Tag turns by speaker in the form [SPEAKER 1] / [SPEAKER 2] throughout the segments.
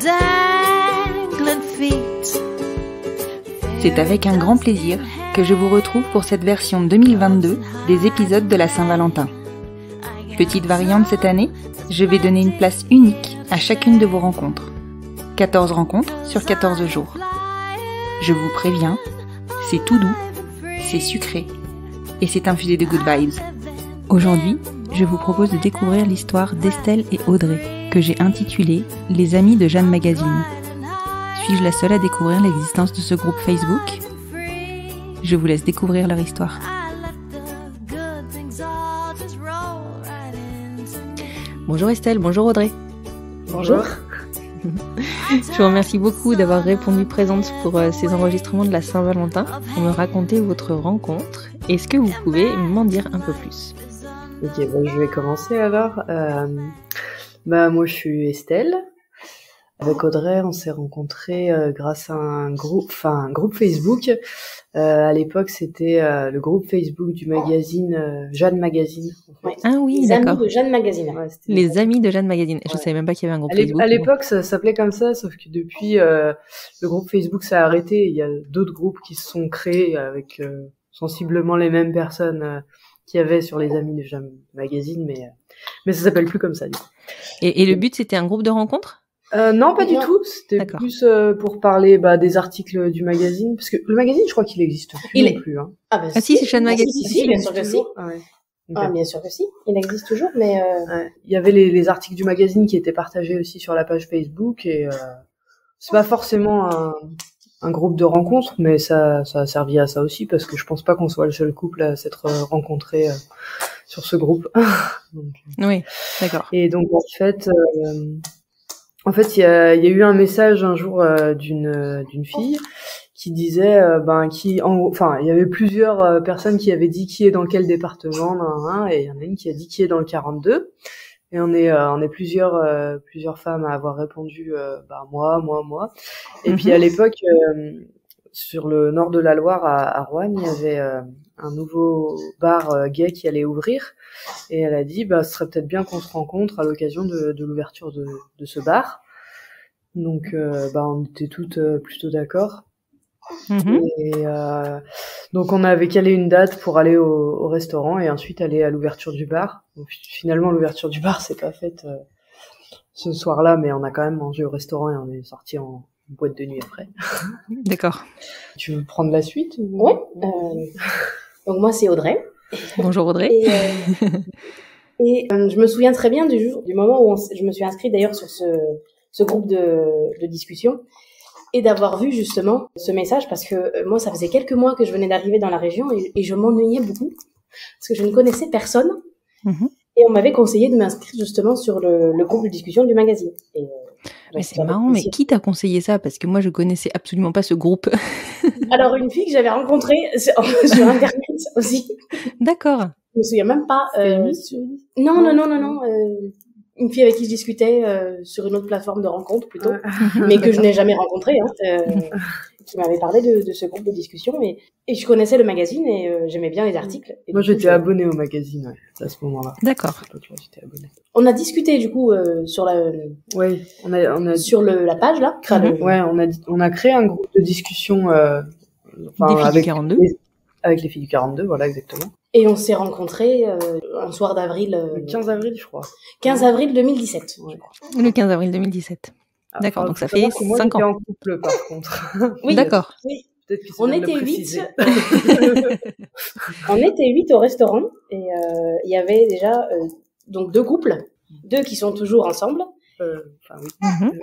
[SPEAKER 1] dangling feet.
[SPEAKER 2] C'est avec un grand plaisir que je vous retrouve pour cette version 2022 des épisodes de la Saint-Valentin. Petite variante cette année, je vais donner une place unique à chacune de vos rencontres. 14 rencontres sur 14 jours. Je vous préviens, c'est tout doux, c'est sucré et c'est infusé de good vibes. Aujourd'hui, je vous propose de découvrir l'histoire d'Estelle et Audrey, que j'ai intitulée « Les amis de Jeanne Magazine ». Suis-je la seule à découvrir l'existence de ce groupe Facebook ? Je vous laisse découvrir leur histoire. Bonjour Estelle, bonjour Audrey.
[SPEAKER 3] Bonjour.
[SPEAKER 2] Je vous remercie beaucoup d'avoir répondu présente pour ces enregistrements de la Saint-Valentin pour me raconter votre rencontre. Est-ce que vous pouvez m'en dire un peu plus ?
[SPEAKER 3] Ok, bon, je vais commencer alors. Moi je suis Estelle. Avec Audrey, on s'est rencontrés grâce à un groupe Facebook. À l'époque, c'était le groupe Facebook du magazine Jeanne Magazine. En fait.
[SPEAKER 2] Ah oui,
[SPEAKER 4] les
[SPEAKER 2] d'accord.
[SPEAKER 4] amis de Jeanne Magazine.
[SPEAKER 3] Ouais,
[SPEAKER 2] Les amis de Jeanne Magazine. Je savais même pas qu'il y avait un groupe Facebook.
[SPEAKER 3] À l'époque, ça s'appelait comme ça, sauf que depuis, le groupe Facebook s'est arrêté. Il y a d'autres groupes qui se sont créés avec sensiblement les mêmes personnes qu'il y avait sur les amis de Jeanne Magazine, mais ça s'appelle plus comme ça du coup.
[SPEAKER 2] Et le but, c'était un groupe de rencontres ?
[SPEAKER 3] Non, pas du tout. C'était
[SPEAKER 2] D'accord.
[SPEAKER 3] plus pour parler des articles du magazine, parce que le magazine, je crois qu'il existe plus non plus. Hein.
[SPEAKER 2] Ah si, c'est Jeanne Magazine.
[SPEAKER 4] Si, bien sûr que si.
[SPEAKER 3] Ah, ouais.
[SPEAKER 4] Ah, bien sûr que si. Il existe toujours, mais...
[SPEAKER 3] Ouais. Il y avait les articles du magazine qui étaient partagés aussi sur la page Facebook, et c'est pas forcément un groupe de rencontres, mais ça a servi à ça aussi, parce que je pense pas qu'on soit le seul couple à s'être rencontrés sur ce groupe. Donc,
[SPEAKER 2] oui, d'accord.
[SPEAKER 3] Et donc, en fait, il y a eu un message un jour d'une fille qui disait il y avait plusieurs personnes qui avaient dit qui est dans quel département, et il y en a une qui a dit qui est dans le 42. Et on est plusieurs femmes à avoir répondu moi. Et puis à l'époque sur le nord de la Loire à Roanne, il y avait un nouveau bar gay qui allait ouvrir, et elle a dit ce serait peut-être bien qu'on se rencontre à l'occasion de l'ouverture de ce bar. Donc on était toutes plutôt d'accord. Et donc on avait calé une date pour aller au restaurant et ensuite aller à l'ouverture du bar. Donc, finalement l'ouverture du bar s'est pas faite ce soir-là, mais on a quand même mangé au restaurant et on est sortis en boîte de nuit après.
[SPEAKER 2] D'accord.
[SPEAKER 3] Tu veux prendre la suite ou...
[SPEAKER 4] Oui. Donc moi c'est Audrey.
[SPEAKER 2] Bonjour Audrey.
[SPEAKER 4] Et je me souviens très bien du moment où je me suis inscrite d'ailleurs sur ce groupe de discussion, et d'avoir vu justement ce message, parce que moi ça faisait quelques mois que je venais d'arriver dans la région et je m'ennuyais beaucoup parce que je ne connaissais personne. Et on m'avait conseillé de m'inscrire justement sur le groupe de discussion du magazine.
[SPEAKER 2] Mais c'est marrant, mais qui t'a conseillé ça ? Parce que moi je connaissais absolument pas ce groupe.
[SPEAKER 4] Alors une fille que j'avais rencontrée sur internet aussi.
[SPEAKER 2] D'accord.
[SPEAKER 4] Je me souviens même pas. Non. Une fille avec qui je discutais sur une autre plateforme de rencontre plutôt, mais que je n'ai jamais rencontrée, qui m'avait parlé de ce groupe de discussion, et je connaissais le magazine et j'aimais bien les articles.
[SPEAKER 3] Moi j'étais abonnée au magazine à ce moment-là.
[SPEAKER 2] D'accord.
[SPEAKER 3] J'étais abonnée.
[SPEAKER 4] On a discuté du coup sur la sur la page là.
[SPEAKER 3] Ouais, on a créé un groupe de discussion avec les filles du 42, voilà exactement.
[SPEAKER 4] Et on s'est rencontrés un soir d'avril.
[SPEAKER 3] Le 15 avril, je crois.
[SPEAKER 4] 15 avril 2017.
[SPEAKER 3] Ouais.
[SPEAKER 2] Le 15 avril 2017. D'accord, donc ça fait 5 ans.
[SPEAKER 3] Moi, j'étais en couple, par contre.
[SPEAKER 4] Oui,
[SPEAKER 2] d'accord.
[SPEAKER 4] Oui.
[SPEAKER 3] Peut-être que
[SPEAKER 4] on était 8. On était 8 au restaurant, et il y avait déjà donc 2 couples, 2 qui sont toujours ensemble.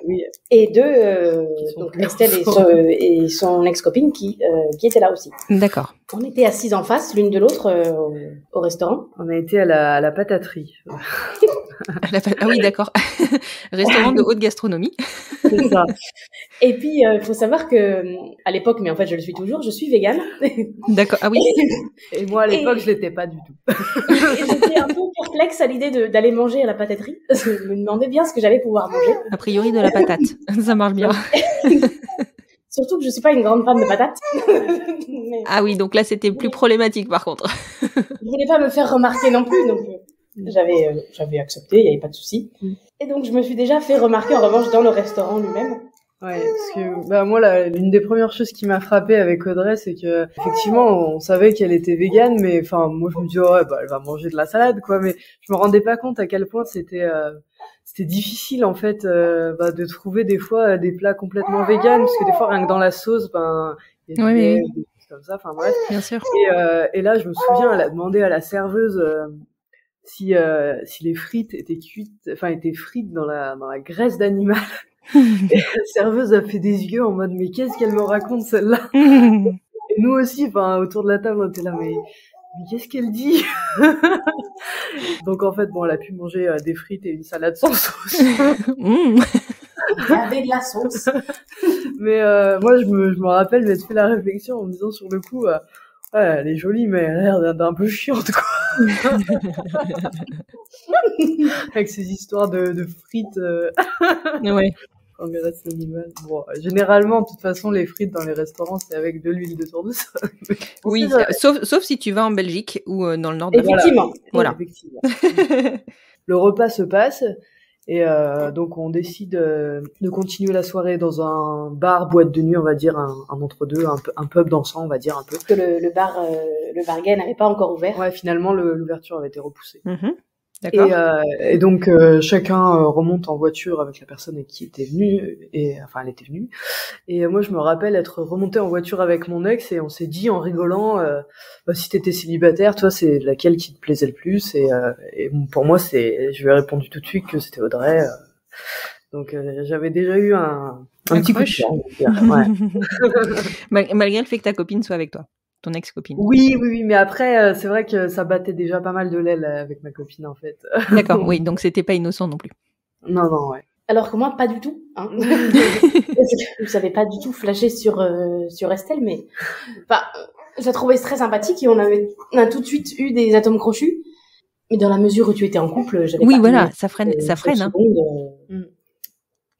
[SPEAKER 4] Oui. Et 2, donc Estelle et son ex-copine qui étaient là aussi.
[SPEAKER 2] D'accord.
[SPEAKER 4] On était assises en face l'une de l'autre au restaurant.
[SPEAKER 3] On a été à la pataterie.
[SPEAKER 2] Ah oui, d'accord. Restaurant de haute gastronomie.
[SPEAKER 3] C'est ça.
[SPEAKER 4] Et puis, il faut savoir que à l'époque, mais en fait, je le suis toujours, je suis végane.
[SPEAKER 2] D'accord. Ah oui.
[SPEAKER 3] Et moi, à l'époque, je l'étais pas du tout.
[SPEAKER 4] Et j'étais un peu perplexe à l'idée d'aller manger à la pataterie. Je me demandais bien ce que j'allais pouvoir manger.
[SPEAKER 2] A priori, de la patate. Ça marche bien.
[SPEAKER 4] Surtout que je suis pas une grande fan de patates.
[SPEAKER 2] Ah oui, donc là, c'était plus problématique, par contre.
[SPEAKER 4] Je voulais pas me faire remarquer non plus, donc J'avais accepté, il n'y avait pas de souci. Et donc, je me suis déjà fait remarquer, en revanche, dans le restaurant lui-même.
[SPEAKER 3] Ouais, parce que moi, l'une des premières choses qui m'a frappée avec Audrey, c'est que effectivement, on savait qu'elle était végane, mais enfin, moi, je me dis ouais, elle va manger de la salade, quoi. Mais je me rendais pas compte à quel point c'était difficile en fait de trouver des fois des plats complètement véganes, parce que des fois, rien que dans la sauce, il y a des choses comme ça. Enfin bref.
[SPEAKER 2] Bien sûr.
[SPEAKER 3] Et là, je me souviens, elle a demandé à la serveuse si les frites étaient frites dans la graisse d'animal. Et la serveuse a fait des yeux en mode mais qu'est-ce qu'elle me raconte celle-là. Et nous aussi, autour de la table, on était là mais qu'est-ce qu'elle dit. Donc en fait elle a pu manger des frites et une salade sans sauce.
[SPEAKER 4] Avec de la sauce.
[SPEAKER 3] Mais moi je me rappelle m'être fait la réflexion en me disant sur le coup ouais, elle est jolie mais elle a l'air d'un peu chiante quoi. Avec ces histoires de frites
[SPEAKER 2] ouais.
[SPEAKER 3] En graisse animale. Bon, généralement, de toute façon, les frites dans les restaurants, c'est avec de l'huile de tournesol.
[SPEAKER 2] Oui, sauf si tu vas en Belgique ou dans le nord de
[SPEAKER 4] Effectivement.
[SPEAKER 2] Voilà.
[SPEAKER 3] Effectivement. Le repas se passe et donc on décide de continuer la soirée dans un bar, boîte de nuit, on va dire, un entre-deux, un pub dansant, on va dire un peu.
[SPEAKER 4] Que le bar gay n'avait pas encore ouvert.
[SPEAKER 3] Ouais, finalement, l'ouverture avait été repoussée.
[SPEAKER 2] D'accord.
[SPEAKER 3] Et donc chacun remonte en voiture avec la personne qui était venue elle était venue et moi je me rappelle être remonté en voiture avec mon ex et on s'est dit en rigolant si t'étais célibataire toi c'est laquelle qui te plaisait le plus et pour moi je lui ai répondu tout de suite que c'était Audrey donc j'avais déjà eu un petit coup de cœur, ouais.
[SPEAKER 2] Malgré le fait que ta copine soit avec toi. Ton ex-copine.
[SPEAKER 3] Oui, mais après, c'est vrai que ça battait déjà pas mal de l'aile avec ma copine, en fait.
[SPEAKER 2] D'accord, oui, donc c'était pas innocent non plus.
[SPEAKER 3] Non, ouais.
[SPEAKER 4] Alors que moi, pas du tout. Hein. Je savais pas du tout flasher sur Estelle, mais je la trouvais très sympathique et on a tout de suite eu des atomes crochus. Mais dans la mesure où tu étais en couple, j'avais
[SPEAKER 2] oui,
[SPEAKER 4] pas
[SPEAKER 2] voilà, ça freine.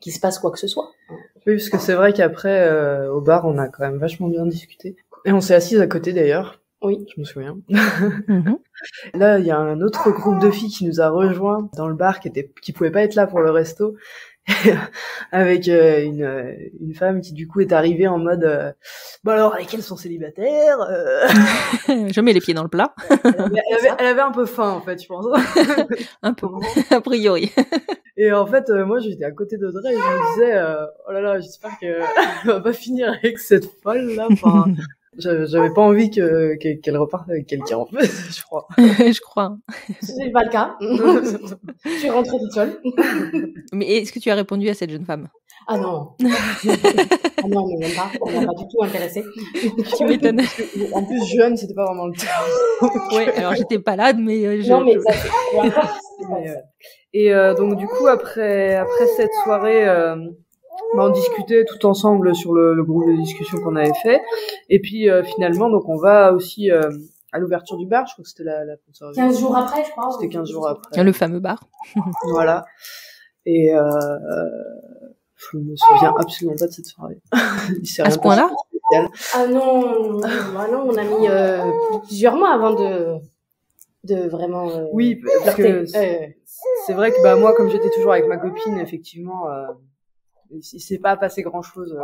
[SPEAKER 4] Qu'il se passe quoi que ce soit.
[SPEAKER 3] Oui, parce que c'est vrai qu'après, au bar, on a quand même vachement bien discuté. Et on s'est assises à côté d'ailleurs.
[SPEAKER 4] Oui.
[SPEAKER 3] Je me souviens. Là, il y a un autre groupe de filles qui nous a rejoints dans le bar qui pouvait pas être là pour le resto. Avec une femme qui du coup est arrivée en mode alors lesquelles sont célibataires
[SPEAKER 2] Je mets les pieds dans le plat.
[SPEAKER 3] Elle avait un peu faim en fait, je pense.
[SPEAKER 2] Un peu, a priori.
[SPEAKER 3] Et en fait, moi j'étais à côté d'Audrey et je me disais oh là là, j'espère qu'elle va pas finir avec cette folle là. J'avais pas envie qu'elle reparte avec quelqu'un en fait, je crois.
[SPEAKER 2] Je crois.
[SPEAKER 4] C'est pas le cas. Je suis rentrée toute seule.
[SPEAKER 2] Mais est-ce que tu as répondu à cette jeune femme?
[SPEAKER 4] Ah non. Ah non, mais même pas. On n'a pas du tout intéressé.
[SPEAKER 2] Tu m'étonnes.
[SPEAKER 3] En plus, jeune, c'était pas vraiment le temps.
[SPEAKER 2] Ouais, alors j'étais pas là, mais
[SPEAKER 4] non, mais ça, c'est pas ça.
[SPEAKER 3] Et donc du coup, après cette soirée, on discutait tout ensemble sur le groupe de discussion qu'on avait fait. Et puis finalement, donc on va aussi à l'ouverture du bar. Je crois que c'était la
[SPEAKER 4] 15 jours après, je crois.
[SPEAKER 3] C'était 15 jours après.
[SPEAKER 2] Le fameux bar.
[SPEAKER 3] Voilà. Et je me souviens absolument pas de cette soirée.
[SPEAKER 2] À ce point-là?
[SPEAKER 4] Ah non, on a mis plusieurs mois avant de vraiment.
[SPEAKER 3] Oui, parce que c'est vrai que moi, comme j'étais toujours avec ma copine, effectivement, il s'est pas passé grand-chose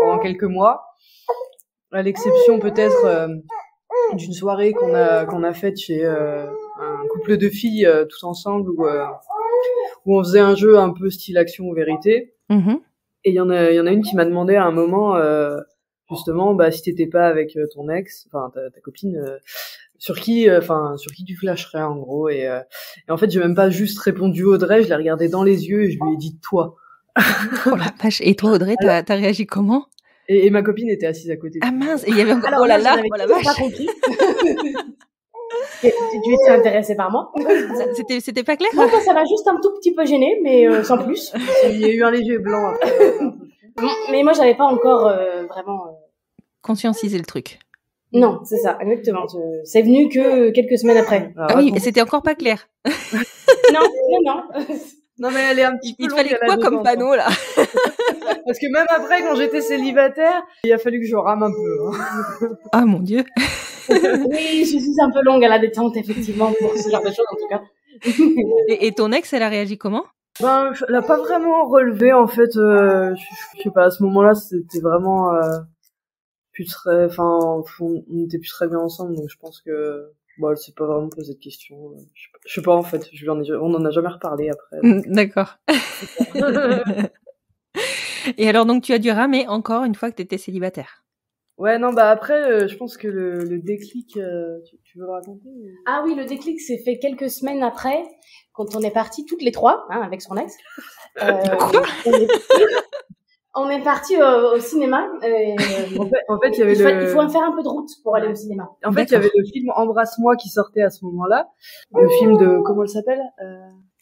[SPEAKER 3] pendant quelques mois, à l'exception peut-être d'une soirée qu'on a faite chez un couple de filles tous ensemble où on faisait un jeu un peu style action ou vérité. Et il y en a une qui m'a demandé à un moment justement si t'étais pas avec ton ex, enfin ta copine, sur qui tu flasherais en gros. Et en fait j'ai même pas juste répondu Audrey, je l'ai regardé dans les yeux et je lui ai dit toi.
[SPEAKER 2] Oh la vache. Et toi Audrey, t'as réagi comment?
[SPEAKER 3] Et ma copine était assise à côté.
[SPEAKER 2] Ah mince, et il y avait encore
[SPEAKER 4] oh la vache. Pas compris. Tu étais intéressée par moi?
[SPEAKER 2] C'était pas clair?
[SPEAKER 4] Non, ça m'a juste un tout petit peu gênée, mais sans plus.
[SPEAKER 3] Il y a eu un léger blanc après.
[SPEAKER 4] Mais moi, j'avais pas encore vraiment
[SPEAKER 2] conscientisé le truc.
[SPEAKER 4] Non, c'est ça, exactement. C'est venu que quelques semaines après.
[SPEAKER 2] Ah oui, c'était encore pas clair.
[SPEAKER 4] Non.
[SPEAKER 3] Non mais elle est un petit peu longue.
[SPEAKER 2] Il fallait quoi comme panneau là?
[SPEAKER 3] Parce que même après, quand j'étais célibataire, il a fallu que je rame un peu.
[SPEAKER 2] Ah mon Dieu.
[SPEAKER 4] Oui, je suis un peu longue à la détente, effectivement, pour ce genre de choses en tout cas.
[SPEAKER 1] Et ton ex, elle a réagi comment?
[SPEAKER 3] Ben, elle a pas vraiment relevé, en fait, je sais pas, à ce moment-là, c'était vraiment, on était plus très bien ensemble, donc je pense que, bon, elle s'est pas vraiment posé de questions. Je sais pas, en fait, on en a jamais reparlé après.
[SPEAKER 1] D'accord. Et alors, donc, tu as dû ramer encore une fois que t'étais célibataire?
[SPEAKER 3] Ouais, non, bah après, je pense que le déclic, tu veux le raconter?
[SPEAKER 4] Ah oui, le déclic s'est fait quelques semaines après, quand on est partis toutes les trois, avec son ex. On est partis au cinéma.
[SPEAKER 3] En fait, il y avait
[SPEAKER 4] il faut faire un peu de route pour aller au cinéma.
[SPEAKER 3] En fait, il y avait le film Embrasse-moi qui sortait à ce moment-là. Le film de, comment elle s'appelle?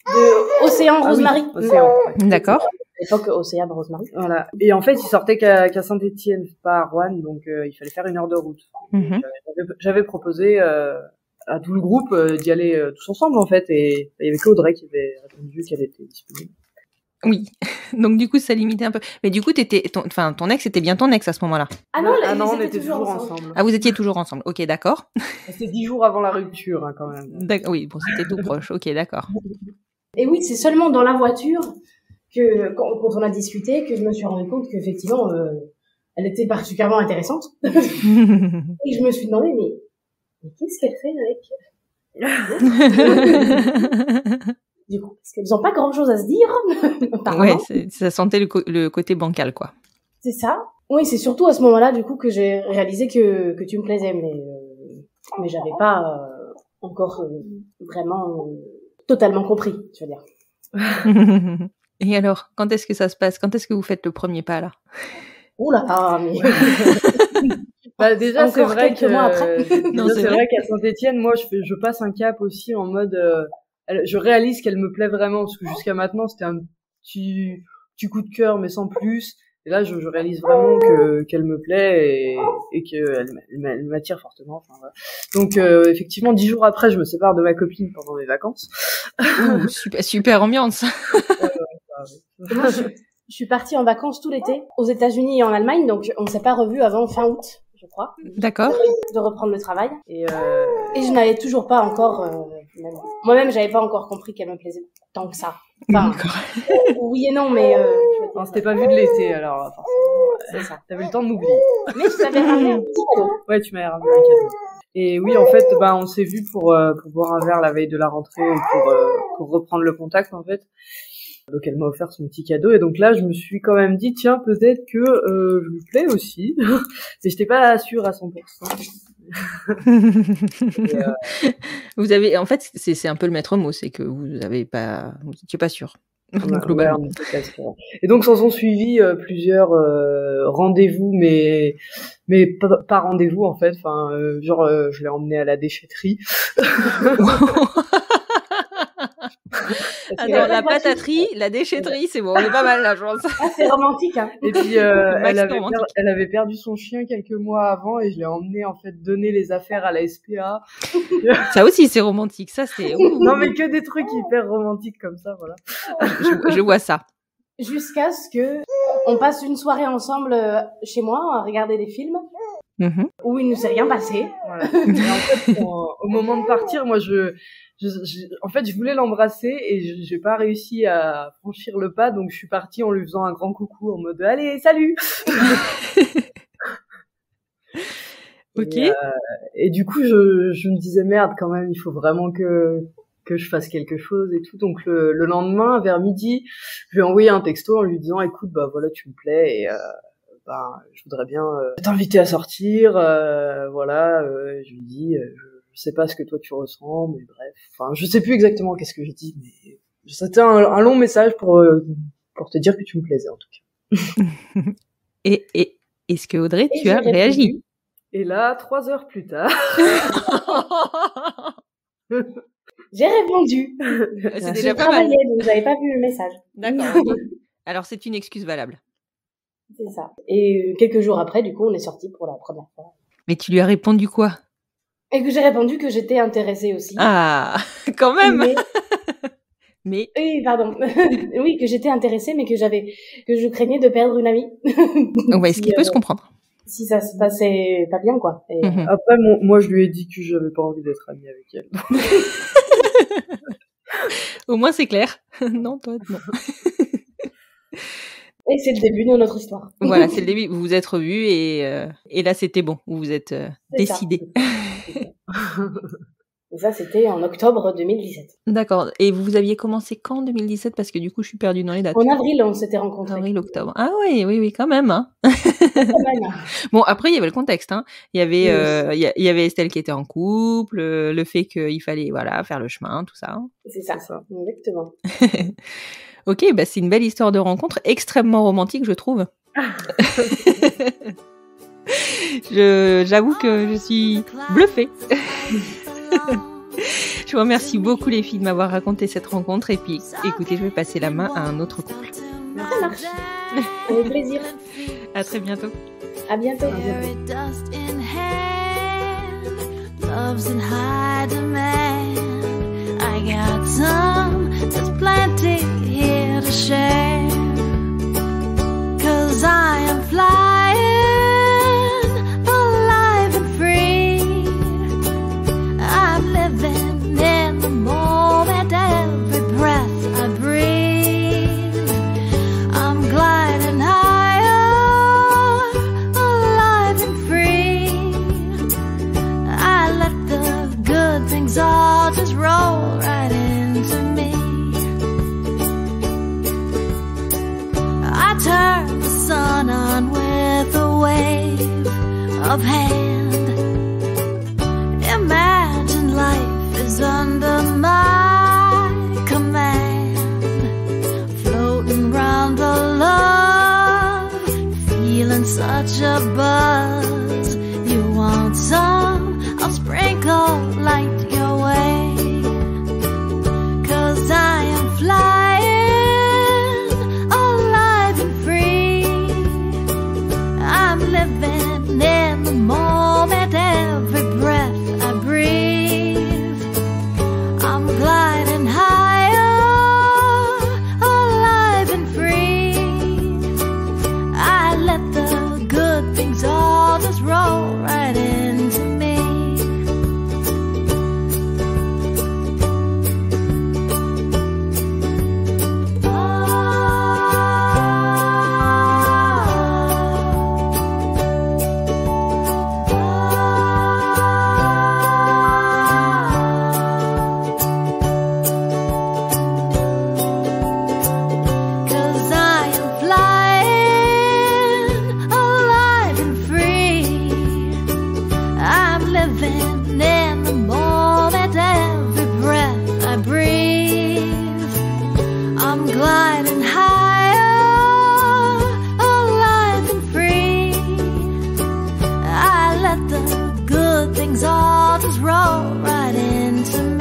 [SPEAKER 4] De Océan Rosemary.
[SPEAKER 3] Oui, Océan. Ouais.
[SPEAKER 1] D'accord.
[SPEAKER 4] À l'époque, Océan Rosemary.
[SPEAKER 3] Voilà. Et en fait, il sortait qu'à Saint-Étienne, pas à Rouen, donc il fallait faire 1 heure de route. J'avais proposé à tout le groupe d'y aller tous ensemble, en fait, et il y avait que Audrey qui avait répondu qu'elle était disponible.
[SPEAKER 1] Oui. Donc, du coup, ça limitait un peu. Mais du coup, ton ex, c'était bien ton ex à ce moment-là?
[SPEAKER 4] Ah non,
[SPEAKER 3] on était toujours ensemble.
[SPEAKER 1] Ah, vous étiez toujours ensemble. Ok, d'accord.
[SPEAKER 3] C'était 10 jours avant la rupture, quand même.
[SPEAKER 1] Oui, bon, c'était tout proche. Ok, d'accord.
[SPEAKER 4] Et oui, c'est seulement dans la voiture que, quand on a discuté, que je me suis rendu compte qu'effectivement, elle était particulièrement intéressante. Et je me suis demandé, mais qu'est-ce qu'elle fait avec? Du coup, parce qu'elles ont pas grand chose à se dire.
[SPEAKER 1] Ouais, ça sentait le côté bancal, quoi.
[SPEAKER 4] C'est ça. Oui, c'est surtout à ce moment-là, du coup, que j'ai réalisé que tu me plaisais, mais j'avais pas encore vraiment totalement compris, je veux dire.
[SPEAKER 1] Et alors, quand est-ce que ça se passe? Quand est-ce que vous faites le premier pas, là?
[SPEAKER 4] Oula, mais...
[SPEAKER 3] Bah, déjà, c'est vrai
[SPEAKER 4] quelques mois après.
[SPEAKER 3] C'est vrai qu'à Saint-Étienne, moi, je passe un cap aussi en mode, je réalise qu'elle me plaît vraiment, parce que jusqu'à maintenant, c'était un petit coup de cœur, mais sans plus. Et là, je réalise vraiment qu'elle me plaît et qu'elle m'attire fortement. Enfin, voilà. Donc, effectivement, 10 jours après, je me sépare de ma copine pendant mes vacances.
[SPEAKER 1] Ouh, super ambiance.
[SPEAKER 4] Moi, je suis partie en vacances tout l'été aux États-Unis et en Allemagne, donc on ne s'est pas revus avant fin août, je crois.
[SPEAKER 1] D'accord.
[SPEAKER 4] De reprendre le travail. Et je n'avais toujours pas encore... Moi-même, j'avais pas encore compris qu'elle me plaisait tant que ça. Enfin, oui et non, mais...
[SPEAKER 3] on s'était pas vu de l'été, alors forcément.
[SPEAKER 4] C'est ça.
[SPEAKER 3] T'avais le temps de m'oublier.
[SPEAKER 4] Mais je t'avais ramené un petit cadeau.
[SPEAKER 3] Ouais, tu m'avais ramené un cadeau. Et oui, en fait, on s'est vu pour boire un verre la veille de la rentrée et pour reprendre le contact, en fait. Donc elle m'a offert son petit cadeau et donc là je me suis quand même dit tiens peut-être que je lui plais aussi mais j'étais pas sûre à 100%.
[SPEAKER 1] Vous avez en fait c'est un peu le maître mot, c'est que vous étiez pas sûr. Globalement.
[SPEAKER 3] Ouais, et donc s'en sont suivis plusieurs rendez-vous mais pas rendez-vous en fait, enfin je l'ai emmené à la déchetterie.
[SPEAKER 1] Attends, la pataterie, la déchetterie, c'est bon, on est pas mal là, je pense.
[SPEAKER 4] Ah, c'est romantique, hein.
[SPEAKER 3] Et puis, elle avait perdu son chien quelques mois avant et je l'ai emmené, en fait, donner les affaires à la SPA.
[SPEAKER 1] Ça aussi, c'est romantique, ça, c'est...
[SPEAKER 3] Non, mais que des trucs hyper romantiques comme ça, voilà.
[SPEAKER 1] Je vois ça.
[SPEAKER 4] Jusqu'à ce que on passe une soirée ensemble chez moi à regarder des films. Où il ne s'est rien passé.
[SPEAKER 3] Voilà. Et en fait, au moment de partir, moi, en fait, je voulais l'embrasser et j'ai pas réussi à franchir le pas, donc je suis partie en lui faisant un grand coucou en mode allez, salut.
[SPEAKER 1] Ok.
[SPEAKER 3] Et du coup, je me disais merde, quand même, il faut vraiment que je fasse quelque chose et tout. Donc le lendemain, vers midi, je lui ai envoyé un texto en lui disant écoute, bah voilà, tu me plais et je voudrais bien t'inviter à sortir, voilà. Je lui dis, je sais pas ce que toi tu ressens, mais bref. Enfin, je sais plus exactement qu'est-ce que j'ai dit, mais c'était un long message pour te dire que tu me plaisais en tout cas.
[SPEAKER 1] Et est-ce que Audrey, tu as réagi?
[SPEAKER 3] Et là, 3 heures plus tard.
[SPEAKER 4] J'ai répondu.
[SPEAKER 1] C'est déjà pas mal.
[SPEAKER 4] Donc j'avais pas vu le message.
[SPEAKER 1] D'accord. Alors c'est une excuse valable.
[SPEAKER 4] C'est ça. Et quelques jours après, du coup, on est sortis pour la première fois.
[SPEAKER 1] Mais tu lui as répondu quoi?
[SPEAKER 4] Et que j'ai répondu que j'étais intéressée aussi.
[SPEAKER 1] Ah, quand même. Mais...
[SPEAKER 4] Oui, pardon. Oui, que j'étais intéressée, mais que je craignais de perdre une amie.
[SPEAKER 1] Ouais, ce qui peut se comprendre.
[SPEAKER 4] Si ça se passait pas bien, quoi. Et
[SPEAKER 3] Après, moi, je lui ai dit que j'avais pas envie d'être amie avec elle.
[SPEAKER 1] Au moins, c'est clair. Non, toi, non.
[SPEAKER 4] Et c'est le début de notre histoire.
[SPEAKER 1] Voilà, c'est le début. Vous vous êtes revus et là, c'était bon. Vous vous êtes décidés.
[SPEAKER 4] Et ça, c'était en octobre 2017.
[SPEAKER 1] D'accord. Et vous aviez commencé quand en 2017? Parce que du coup, je suis perdue dans les dates.
[SPEAKER 4] En avril, on s'était rencontrés.
[SPEAKER 1] Avril, octobre. Ah oui, quand même. Hein.
[SPEAKER 4] Quand même.
[SPEAKER 1] Bon, après, il y avait le contexte. Hein. Il y avait, il y avait Estelle qui était en couple, le fait qu'il fallait faire le chemin, tout ça.
[SPEAKER 4] C'est ça. Exactement.
[SPEAKER 1] Ok, bah c'est une belle histoire de rencontre, extrêmement romantique, je trouve. J'avoue que je suis bluffée. Je vous remercie beaucoup les filles de m'avoir raconté cette rencontre et puis écoutez, je vais passer la main à un autre couple.
[SPEAKER 4] Ça marche. Avec plaisir.
[SPEAKER 1] À très bientôt.
[SPEAKER 4] À bientôt.
[SPEAKER 5] I got some, there's plenty here to share. 'Cause I am flying, alive and free. I'm living in the moment, every breath I breathe. I'm gliding higher, alive and free. I let the good things all just roll right into me. I turn the sun on with a wave of hand. Imagine life is under my command. Floating round the love, feeling such a buzz. You want some? I'll sprinkle light your way. 'Cause I am flying, alive and free. I'm living in the moment, every breath I breathe. I'm gliding higher, alive and free. I let the good things all just roll right into me. Gliding higher, alive and free. I let the good things all just roll right into me.